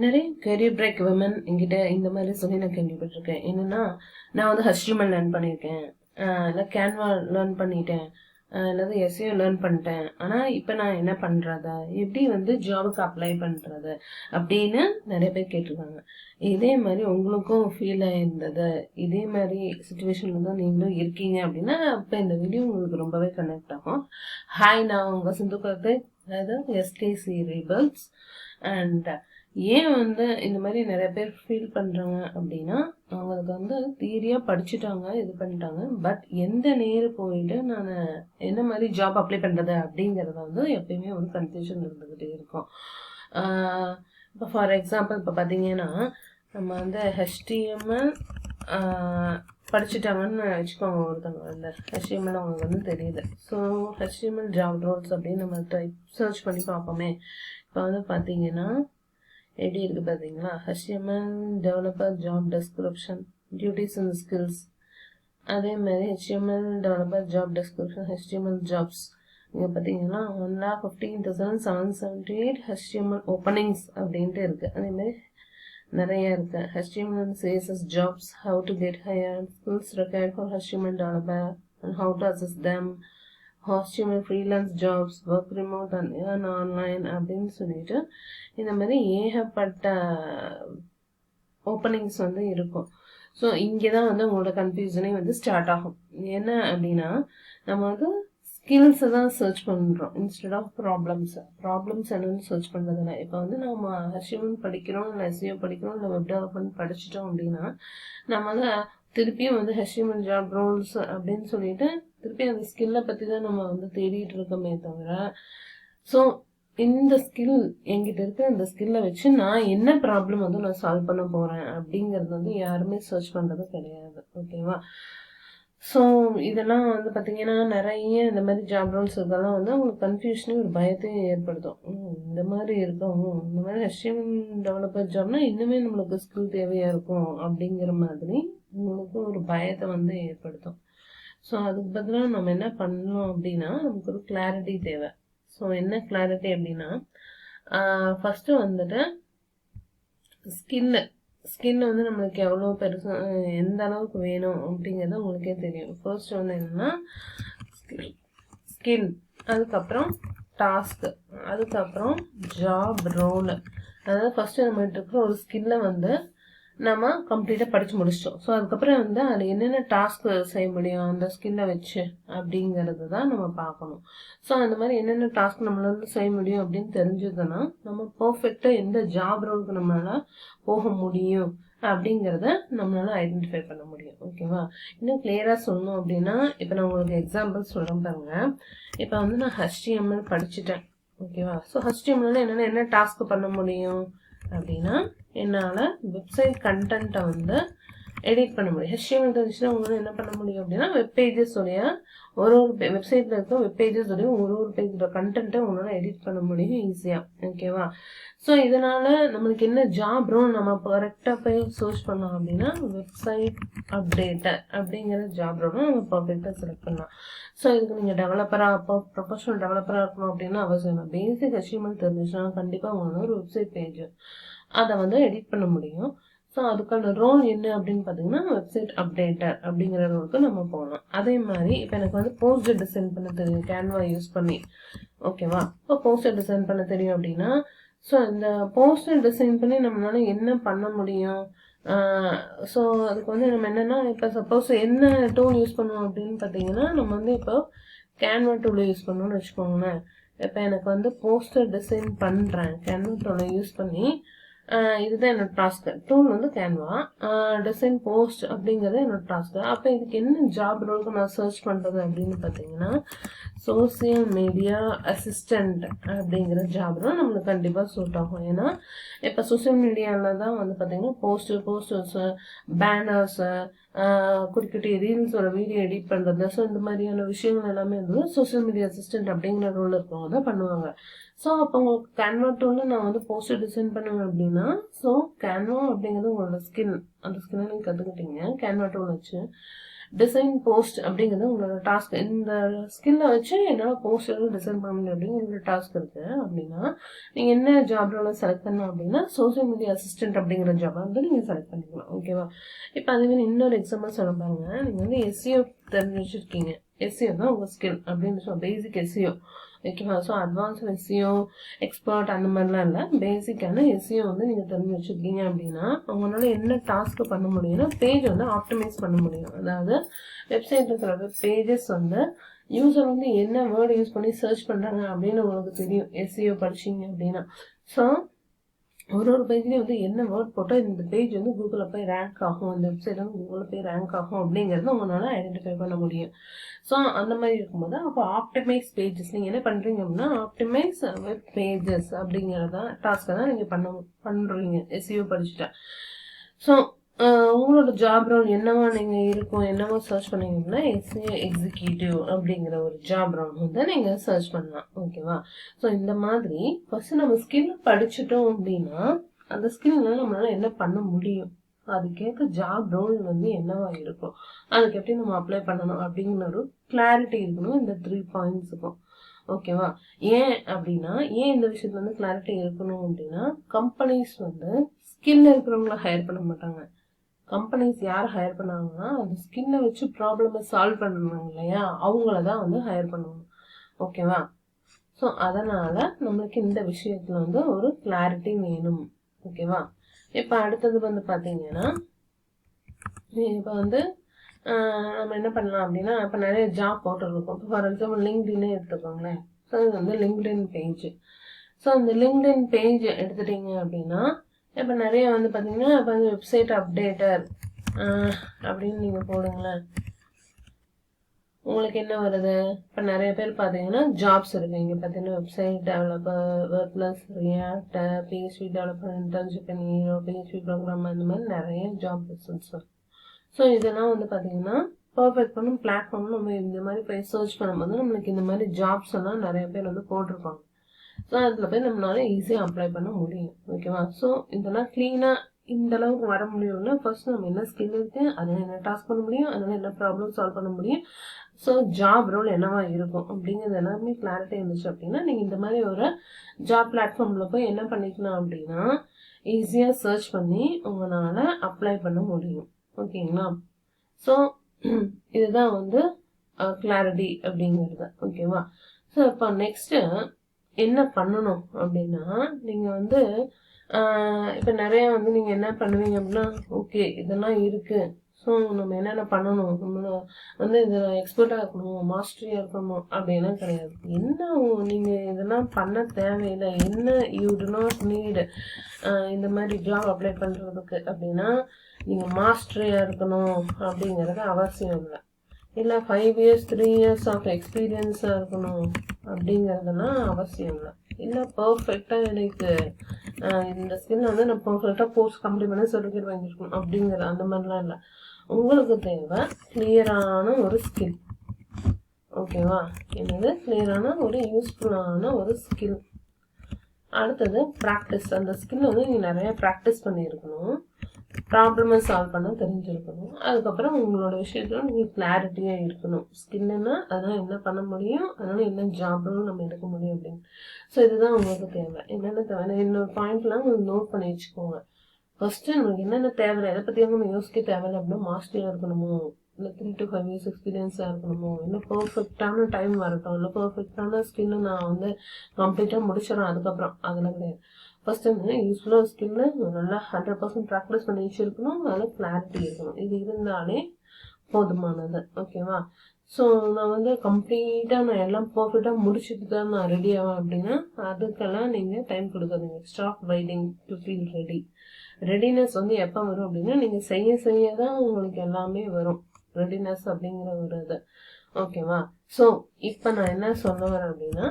நிறைய career break women என்கிட்ட இந்த மாதிரி சொல்லி நான் கேள்விப்பட்டிருக்கேன். என்னன்னா, நான் வந்து HTML லேர்ன் பண்ணியிருக்கேன், இல்லை கேன்வா லேர்ன் பண்ணிட்டேன், அல்லது எஸ்ஏ லேர்ன் பண்ணிட்டேன். ஆனால் இப்போ நான் என்ன பண்ணுறது, எப்படி வந்து ஜாபுக்கு அப்ளை பண்ணுறது அப்படின்னு நிறைய பேர் கேட்டிருக்காங்க. இதே மாதிரி உங்களுக்கும் ஃபீல் ஆயிருந்தது, இதே மாதிரி சுச்சுவேஷனில் தான் நீங்களும் இருக்கீங்க அப்படின்னா இப்போ இந்த வீடியோ உங்களுக்கு ரொம்பவே கனெக்ட் ஆகும். ஹாய், நான் உங்கள் சிந்து கார்த்திக், அதாவது எஸ்கேசி ரீபல்ஸ். அண்ட் ஏன் வந்து இந்த மாதிரி நிறைய பேர் ஃபீல் பண்ணுறாங்க அப்படின்னா, அவங்களுக்கு வந்து தியரியாக படிச்சுட்டாங்க, இது பண்ணிட்டாங்க, பட் எந்த நேரம் போயிட்டு நான் என்ன மாதிரி ஜாப் அப்ளை பண்ணுறது அப்படிங்கிறத வந்து எப்பயுமே ஒரு கன்ஃபியூஷன் இருந்துக்கிட்டே இருக்கும். இப்போ ஃபார் எக்ஸாம்பிள் இப்போ பார்த்தீங்கன்னா, நம்ம வந்து HTML படிச்சுட்டாங்கன்னு வச்சுக்கோங்க. ஒருத்தவங்க வந்து HTML அவங்களுக்கு வந்து தெரியுது. ஸோ HTML ஜாப் ரோல்ஸ் அப்படின்னு நம்ம சர்ச் பண்ணி பார்ப்போமே. இப்போ வந்து பார்த்தீங்கன்னா எப்படி இருக்கு பார்த்தீங்களா, HTML developer job description, duties and skills. அதே மாதிரி HTML developer job description, HTML jobs. இங்கே பார்த்தீங்கன்னா 1,15,778 HTML ஓப்பனிங்ஸ் அப்படின்ட்டு இருக்குது. அதேமாதிரி நிறைய இருக்குது. HTML and CSS jobs, how to get hired, skills required for HTML developer and how to assess them, HTML freelance jobs, work remote and earn online அப்படின்னு சொல்லிட்டு இந்த மாதிரி ஏகப்பட்ட ஓப்பனிங்ஸ் வந்து இருக்கும். ஸோ இங்கே தான் வந்து உங்களோட கன்ஃபியூஷனே வந்து ஸ்டார்ட் ஆகும். என்ன அப்படின்னா, நம்ம வந்து ஸ்கில்ஸை தான் சர்ச் பண்ணுறோம் இன்ஸ்டெட் ஆஃப் ப்ராப்ளம்ஸ் என்னன்னு சர்ச் பண்ணுறதில்ல. இப்போ வந்து நம்ம HTML படிக்கிறோம், இல்லை SEO படிக்கிறோம், இல்லை வெப் டெவலப்மெண்ட் படிச்சிட்டோம் அப்படின்னா, நம்ம திருப்பியும் வந்து HTML ஜாப் ரோல்ஸ் அப்படின்னு சொல்லிட்டு திருப்பி அந்த ஸ்கில்லை பற்றி தான் நம்ம வந்து தேடிட்டு இருக்கோமே தவிர, ஸோ இந்த ஸ்கில் என்கிட்ட இருக்க இந்த ஸ்கில்லை வச்சு நான் என்ன ப்ராப்ளம் வந்து நான் சால்வ் பண்ண போகிறேன் அப்படிங்கிறது வந்து யாருமே சர்ச் பண்ணுறது கிடையாது. ஓகேவா? ஸோ இதெல்லாம் வந்து பார்த்தீங்கன்னா நிறைய இந்த மாதிரி ஜாப் ரோல்ஸ் இதெல்லாம் வந்து அவங்களுக்கு கன்ஃபியூஷனே ஒரு பயத்தையும் ஏற்படுத்தும். இந்த மாதிரி இருக்கும், இந்த மாதிரி HTML டெவலப்பர் ஜாப்னா இன்னுமே நம்மளுக்கு ஸ்கில் தேவையாக இருக்கும் அப்படிங்கிற மாதிரி உங்களுக்கு ஒரு பயத்தை வந்து ஏற்படுத்தும். ஸோ அதுக்கு பதிலாக நம்ம என்ன பண்ணணும் அப்படின்னா, நமக்கு ஒரு கிளாரிட்டி தேவை. ஸோ என்ன கிளாரிட்டி அப்படின்னா, ஃபஸ்ட்டு வந்துட்டு ஸ்கின் வந்து நம்மளுக்கு எவ்வளோ பெருசு, எந்த அளவுக்கு வேணும் அப்படிங்கிறது உங்களுக்கே தெரியும். ஃபர்ஸ்ட் வந்து என்னன்னா ஸ்கில், அதுக்கப்புறம் டாஸ்க்கு, அதுக்கப்புறம் ஜாப் ரோல். அதாவது ஃபர்ஸ்ட் நம்மகிட்ட இருக்கிற ஒரு ஸ்கில்லை வந்து நம்ம கம்ப்ளீட்டாக படித்து முடிச்சிட்டோம். ஸோ அதுக்கப்புறம் வந்து அதில் என்னென்ன டாஸ்க் செய்ய முடியும் அந்த ஸ்கில்லை வச்சு அப்படிங்கிறது தான் நம்ம பார்க்கணும். ஸோ அந்த மாதிரி என்னென்ன டாஸ்க் நம்மளால செய்ய முடியும் அப்படின்னு தெரிஞ்சதுன்னா நம்ம பர்ஃபெக்டாக எந்த ஜாப் ரோலுக்கு நம்மளால போக முடியும் அப்படிங்கிறத நம்மளால ஐடென்டிஃபை பண்ண முடியும். ஓகேவா? இன்னும் கிளியராக சொல்லணும் அப்படின்னா, இப்போ நான் உங்களுக்கு எக்ஸாம்பிள் சொல்கிறேன் பாருங்க. இப்போ வந்து நான் HTML படிச்சுட்டேன். ஓகேவா? ஸோ HTML என்ன டாஸ்க் பண்ண முடியும் அப்படின்னா, என்னால் வெப்சைட் கண்டென்ட்டை வந்து எடிட் பண்ண முடியும். HTML தெரிஞ்சுன்னா உங்களால் என்ன பண்ண முடியும் அப்படின்னா, வெப்பேஜஸோடைய ஒரு வெப்சைட்டில் இருக்க வெப்பேஜஸோடைய ஒரு பேஜோட கண்டென்ட்டை உங்களால் எடிட் பண்ண முடியும் ஈஸியாக. ஓகேவா? ஸோ இதனால் நம்மளுக்கு என்ன ஜாப் ரோல் நம்ம கரெக்டாக போய் சர்ச் பண்ணோம் அப்படின்னா, வெப்சைட் அப்டேட்டர் அப்படிங்கிற ஜாப் ரோலும் நம்ம பர்ஃபெக்டாக செலக்ட் பண்ணலாம். ஸோ இதுக்கு நீங்கள் டெவலப்பராக ப்ரொஃபஷனல் டெவலப்பராக இருக்கணும் அப்படின்னு அவசியம் இல்லை. பேசிக் HTML தெரிஞ்சுன்னா கண்டிப்பாக உங்களுக்கு ஒரு வெப்சைட் பேஜ் அதை வந்து எடிட் பண்ண முடியும். ஸோ அதுக்கான ரோல் என்ன அப்படின்னு பார்த்தீங்கன்னா, வெப்சைட் அப்டேட்டர் அப்படிங்கிற ரோலுக்கு நம்ம போகலாம். அதே மாதிரி இப்போ எனக்கு வந்து போஸ்டர் டிசைன் பண்ண தெரியும் கேன்வா யூஸ் பண்ணி. ஓகேவா? இப்போ போஸ்டர் டிசைன் பண்ண தெரியும் அப்படின்னா, ஸோ இந்த போஸ்டர் டிசைன் பண்ணி நம்மளால என்ன பண்ண முடியும்? ஸோ அதுக்கு வந்து நம்ம என்னென்னா, இப்போ சப்போஸ் என்ன டூல் யூஸ் பண்ணுவோம் அப்படின்னு பார்த்தீங்கன்னா, நம்ம வந்து இப்போ கேன்வா டூலை யூஸ் பண்ணணும்னு வச்சுக்கோங்களேன். இப்போ எனக்கு வந்து போஸ்டர் டிசைன் பண்ணுறேன் கேன்வா டூலை யூஸ் பண்ணி. இதுதான் என்னோட டாஸ்க். டூல் வந்து கேன்வா, டிசைன் போஸ்ட் அப்படிங்கிறது என்னோட டாஸ்க். அப்போ இதுக்கு என்ன ஜாப் ரோலுக்கு நான் சர்ச் பண்ணுறது அப்படின்னு பார்த்தீங்கன்னா, சோசியல் மீடியா அசிஸ்டண்ட் அப்படிங்கிற ஜாப் ரோல் நம்மளுக்கு கண்டிப்பாக சூட் ஆகும். ஏன்னா இப்போ சோசியல் மீடியாவில் தான் வந்து பார்த்தீங்கன்னா போஸ்டர்ஸு, பேனர்ஸு, குட்டி ரீல்ஸோட வீடியோ எடிட் பண்ணுறது, ஸோ இந்த மாதிரியான விஷயங்கள் எல்லாமே வந்து சோசியல் மீடியா அசிஸ்டண்ட் அப்படிங்கிற ரோல் இருக்கவங்க தான் பண்ணுவாங்க. ஸோ அப்போ உங்களுக்கு கேன்வா டூலில் நான் வந்து போஸ்டர் டிசைன் பண்ணுவேன் அப்படின்னா, ஸோ கேன்வா அப்படிங்கிறது உங்களோட ஸ்கில், அந்த ஸ்கில்லை நீங்கள் கற்றுக்கிட்டீங்க கேன்வா டூல் வச்சு. டிசைன் போஸ்ட் அப்படிங்கிறது உங்களோட டாஸ்க். இந்த ஸ்கில்லை வச்சு என்னால் போஸ்ட் டிசைன் பண்ண முடியும் அப்படிங்கிற டாஸ்க் இருக்கு அப்படின்னா நீங்கள் என்ன ஜாப் ரோல செலக்ட் பண்ணலாம் அப்படின்னா சோசியல் மீடியா அசிஸ்டன்ட் அப்படிங்கிற ஜாப் வந்து நீங்கள் செலக்ட் பண்ணிக்கலாம். ஓகேவா? இப்போ அதுவே இன்னொரு எக்ஸாம்பிள் சொல்ல பாருங்க. நீங்கள் வந்து எஸ்சிஓ தெரிஞ்சு வச்சுருக்கீங்க. எஸ்சிஓ தான் உங்கள் ஸ்கில் அப்படின்னு சொல்ல பேசிக் எஸ்சிஓ. ஓகேவா? ஸோ அட்வான்ஸ் எஸ்சிஓ எக்ஸ்பர்ட் அந்த மாதிரிலாம் இல்லை, பேசிக்கான எஸ்சிஓ வந்து நீங்கள் தெரிஞ்சு வச்சுருக்கீங்க அப்படின்னா உங்களால் என்ன டாஸ்க்கு பண்ண முடியும்னா பேஜ் வந்து ஆப்டிமைஸ் பண்ண முடியும். அதாவது வெப்சைட்டில் இருக்கிற பேஜஸ் வந்து யூசர் வந்து என்ன வேர்டு யூஸ் பண்ணி சர்ச் பண்ணுறாங்க அப்படின்னு உங்களுக்கு தெரியும் எஸ்சிஓ படிச்சிங்க அப்படின்னா. ஸோ ஒரு பேஜ்லேயும் வந்து என்ன வேர்ட் போட்டால் இந்த பேஜ் வந்து கூகுளில் போய் ரேங்க் ஆகும், இந்த வெப்சைட் வந்து கூகுளில் போய் ரேங்க் ஆகும் அப்படிங்கிறது உங்களால் ஐடென்டிஃபை பண்ண முடியும். ஸோ அந்த மாதிரி இருக்கும்போது அப்போ ஆப்டிமைஸ் பேஜஸ் நீங்கள் என்ன பண்ணுறீங்க அப்படின்னா ஆப்டிமைஸ் வெப் பேஜஸ் அப்படிங்கிறத டாஸ்க்கை தான் நீங்கள் பண்ணுறீங்க எஸ்சிஓ படிச்சுட்டா. ஸோ உங்களோட ஜாப் ரோல் என்னவா நீங்கள் இருக்கும், என்னவா சர்ச் பண்ணீங்க அப்படின்னா எஸ்சிஓ எக்ஸிக்யூட்டிவ் அப்படிங்கிற ஒரு ஜாப் ரோல் வந்து நீங்கள் சர்ச் பண்ணலாம். ஓகேவா? ஸோ இந்த மாதிரி ஃபர்ஸ்ட் நம்ம ஸ்கில் படிச்சுட்டோம் அப்படின்னா அந்த ஸ்கில்ல நம்மளால என்ன பண்ண முடியும், அதுக்கேற்ற ஜாப் ரோல் வந்து என்னவா இருக்கும், அதுக்கு எப்படி நம்ம அப்ளை பண்ணணும் அப்படிங்கிற ஒரு கிளாரிட்டி இருக்கணும் இந்த 3 பாயிண்ட்ஸுக்கும். ஓகேவா? ஏன் அப்படின்னா ஏன் இந்த விஷயத்துல வந்து கிளாரிட்டி இருக்கணும் அப்படின்னா கம்பெனிஸ் வந்து ஸ்கில் இருக்கிறவங்கள ஹையர் பண்ண மாட்டாங்க. கம்பெனிஸ் யார் ஹையர் பண்ணாங்கன்னா அந்த ஸ்கில்லை வச்சு ப்ராப்ளமை சால்வ் பண்ணுவாங்க இல்லையா, அவங்கள தான் வந்து ஹையர் பண்ணுவாங்க. ஓகேவா? ஸோ அதனால நம்மளுக்கு இந்த விஷயத்துல வந்து ஒரு கிளாரிட்டி வேணும். ஓகேவா? இப்போ அடுத்தது வந்து பார்த்தீங்கன்னா இப்போ வந்து நம்ம என்ன பண்ணலாம் அப்படின்னா இப்போ நிறைய ஜாப் போர்ட்டல் இருக்கும். இப்போ ஃபார் எக்ஸாம்பிள் லிங்க்டின்னே எடுத்துக்கோங்களேன். ஸோ இது வந்து லிங்க்டின் பேஜ். ஸோ அந்த லிங்க்டின் பேஜ் எடுத்துட்டீங்க அப்படின்னா இப்போ நிறைய வந்து பார்த்தீங்கன்னா இப்போ வந்து வெப்சைட் அப்டேட்டர் அப்படின்னு நீங்கள் போடுங்களேன், உங்களுக்கு என்ன வருது? இப்போ நிறைய பேர் பார்த்தீங்கன்னா ஜாப்ஸ் இருக்கு. இங்கே பார்த்தீங்கன்னா website developer, WordPress, React, PHP developer, internship in hero, PHP program, அந்த மாதிரி நிறைய ஜாப் ரிசல்ட்ஸ் வரும். ஸோ இதெல்லாம் வந்து பார்த்தீங்கன்னா பர்ஃபெக்ட் பண்ணும் பிளாட்ஃபார்ம். நம்ம இந்த மாதிரி போய் சர்ச் பண்ணும்போது நம்மளுக்கு இந்த மாதிரி ஜாப்ஸ் எல்லாம் நிறைய பேர் வந்து போட்டிருப்பாங்க. ஸோ அதில் போய் நம்மளால ஈஸியாக அப்ளை பண்ண முடியும். ஓகேவா? ஸோ இதெல்லாம் க்ளீனாக இந்த அளவுக்கு வர முடியும்னா ஃபர்ஸ்ட் நம்ம என்ன ஸ்கில் இருக்கு, அதில் என்ன டாஸ்க் பண்ண முடியும், அதில் என்ன ப்ராப்ளம் சால்வ் பண்ண முடியும், ஸோ ஜாப் ரோல் என்னவா இருக்கும் அப்படிங்கிறது எல்லாமே கிளாரிட்டி இருந்துச்சு அப்படின்னா நீங்கள் இந்த மாதிரி ஒரு ஜாப் பிளாட்ஃபார்மில் போய் என்ன பண்ணிக்கலாம் அப்படின்னா ஈஸியாக சர்ச் பண்ணி உங்களால் அப்ளை பண்ண முடியும். ஓகேங்களா? ஸோ இதுதான் வந்து கிளாரிட்டி அப்படிங்கிறது. ஓகேவா? ஸோ இப்போ நெக்ஸ்ட்டு என்ன பண்ணணும் அப்படின்னா நீங்கள் வந்து இப்போ நிறைய வந்து நீங்கள் என்ன பண்ணுவீங்க அப்படின்னா ஓகே இதெல்லாம் இருக்குது, ஸோ நம்ம என்னென்ன பண்ணணும், நம்ம வந்து இதில் எக்ஸ்பர்ட்டாக இருக்கணும், மாஸ்டரியாக இருக்கணும் அப்படின்லாம் கிடையாது. என்ன நீங்கள் இதெல்லாம் பண்ண தேவையில்லை, என்ன யூ டு நாட் நீடு இந்த மாதிரி ஜாப் அப்ளை பண்ணுறதுக்கு அப்படின்னா நீங்கள் மாஸ்டரியாக இருக்கணும் அப்படிங்கிறது அவசியம் இல்லை. இல்லை 5 years 3 years ஆஃப் எக்ஸ்பீரியன்ஸாக இருக்கணும் அப்படிங்கிறதுலாம் அவசியம் இல்லை. இல்லை பர்ஃபெக்டாக எனக்கு இந்த ஸ்கில் வந்து நான் பர்ஃபெக்டாக போஸ்ட் கம்ப்ளீட் பண்ணி சர்டிஃபிகேட் வாங்கியிருக்கணும் அப்படிங்கிற அந்த மாதிரிலாம் இல்லை. உங்களுக்கு தேவை கிளியரான ஒரு ஸ்கில். ஓகேவா? என்னது கிளியரான ஒரு யூஸ்ஃபுல்லான ஒரு ஸ்கில். அடுத்தது ப்ராக்டிஸ். அந்த ஸ்கில் வந்து நீங்கள் நிறைய ப்ராக்டிஸ் பண்ணியிருக்கணும், ப்ராப்ளமை சால்வ் பண்ண தெரிஞ்சிருக்கணும். அதுக்கப்புறம் உங்களோட விஷயத்துல நீங்கள் கிளாரிட்டியாக இருக்கணும். ஸ்கில்லுன்னா அதனால் என்ன பண்ண முடியும், அதனால என்ன ஜாப்லும் நம்ம எடுக்க முடியும் அப்படின்னு. ஸோ இதுதான் உங்களுக்கு தேவை. என்னென்ன தேவை இன்னொரு பாயிண்ட்லாம் உங்களுக்கு நோட் பண்ணி வச்சுக்கோங்க. ஃபர்ஸ்ட் நமக்கு என்னென்ன தேவையில்லை, எதை பற்றியும் நம்ம யோசிக்க தேவையில்லை அப்படின்னா மாஸ்டரியாக இருக்கணுமோ, இல்லை 3 to 5 years எக்ஸ்பீரியன்ஸாக இருக்கணுமோ, இல்லை பர்ஃபெக்டான டைம் வரட்டும், இல்லை பர்ஃபெக்டான ஸ்கில்லை நான் வந்து கம்ப்ளீட்டாக முடிச்சிடறேன் அதுக்கப்புறம் அதெல்லாம் கிடையாது. ஃபர்ஸ்ட் வந்து யூஸ்ஃபுல்லாக ஸ்கில்ல நல்லா 100% ப்ராக்டிஸ் பண்ணி வச்சுருக்கணும், அதில் கிளாரிட்டி இருக்கணும். இது இருந்தாலே போதுமானது. ஓகேவா? ஸோ நான் வந்து கம்ப்ளீட்டாக நான் எல்லாம் பர்ஃபெக்டாக முடிச்சுட்டு தான் நான் ரெடி ஆவேன் அப்படின்னா அதுக்கெல்லாம் நீங்கள் டைம் கொடுக்காதீங்க. Stop waiting to feel ready. Readiness வந்து எப்போ வரும் அப்படின்னா நீங்கள் செய்ய செய்ய தான் உங்களுக்கு எல்லாமே வரும், ரெடினஸ் அப்படிங்கிற ஒரு இது. ஓகேவா? ஸோ இப்போ நான் என்ன சொல்ல வரேன் அப்படின்னா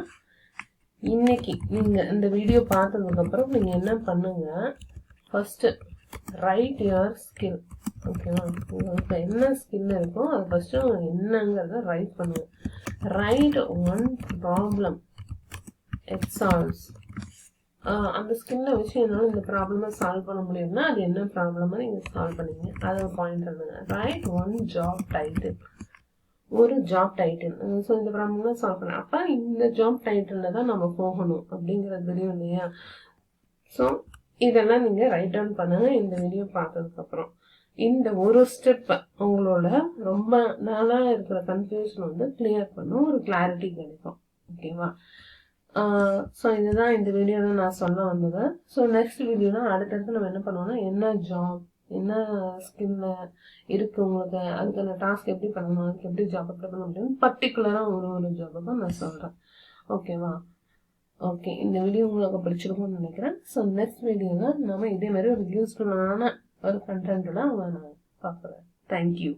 இன்னைக்கு நீங்கள் இந்த வீடியோ பார்த்ததுக்கப்புறம் நீங்கள் என்ன பண்ணுங்க, ஃபர்ஸ்ட்டு ரைட் யுவர் ஸ்கில். ஓகேவா? உங்களுக்கு என்ன ஸ்கில் இருக்கோ அது ஃபர்ஸ்ட்டு என்னங்கிறத ரைட் பண்ணுங்க. Right one problem it solves அந்த ஸ்கின்னை வச்சு என்னால் இந்த ப்ராப்ளமை சால்வ் பண்ண முடியும்னா அது என்ன ப்ராப்ளம்னு நீங்கள் சால்வ் பண்ணுவீங்க. அதை பாயிண்ட் எழுதுங்க. ரைட் ஒன் ஜாப் டைட்டில், ஒரு ஜாப் டைட்டில். ஸோ இந்த ப்ராப்ளம்லாம் சால்வ் பண்ண அப்போ இந்த ஜாப் டைட்டிலில் தான் நம்ம போகணும் அப்படிங்கிறது தெரியும் இல்லையா. ஸோ இதெல்லாம் நீங்கள் ரைட் டவுன் பண்ணுங்கள் இந்த வீடியோ பார்த்ததுக்கப்புறம். இந்த ஒரு ஸ்டெப் உங்களோட ரொம்ப நாளாக இருக்கிற கன்ஃபியூஷன் வந்து கிளியர் பண்ணும், ஒரு கிளாரிட்டி கிடைக்கும். ஓகேவா. ஸோ இதுதான் இந்த வீடியோவில் நான் சொல்ல வந்தது. ஸோ நெக்ஸ்ட் வீடியோனா அடுத்தடுத்து நம்ம என்ன பண்ணுவோம்னா என்ன ஜாப், என்ன ஸ்கில்ல இருக்குது உங்களுக்கு, அதுக்கான டாஸ்க் எப்படி பண்ணணும், அதுக்கு எப்படி ஜாப் அப்ளை பண்ண முடியும், பர்டிகுலராக ஒரு ஜாபுக்கும் நான் சொல்கிறேன். ஓகேவா. ஓகே, இந்த வீடியோ உங்களுக்கு பிடிச்சிருக்கும்னு நினைக்கிறேன். ஸோ நெக்ஸ்ட் வீடியோவில் நம்ம இதே மாதிரி ஒரு யூஸ்ஃபுல்லான ஒரு கண்டென்ட்டோட நான் பார்க்குறேன். தேங்க்யூ.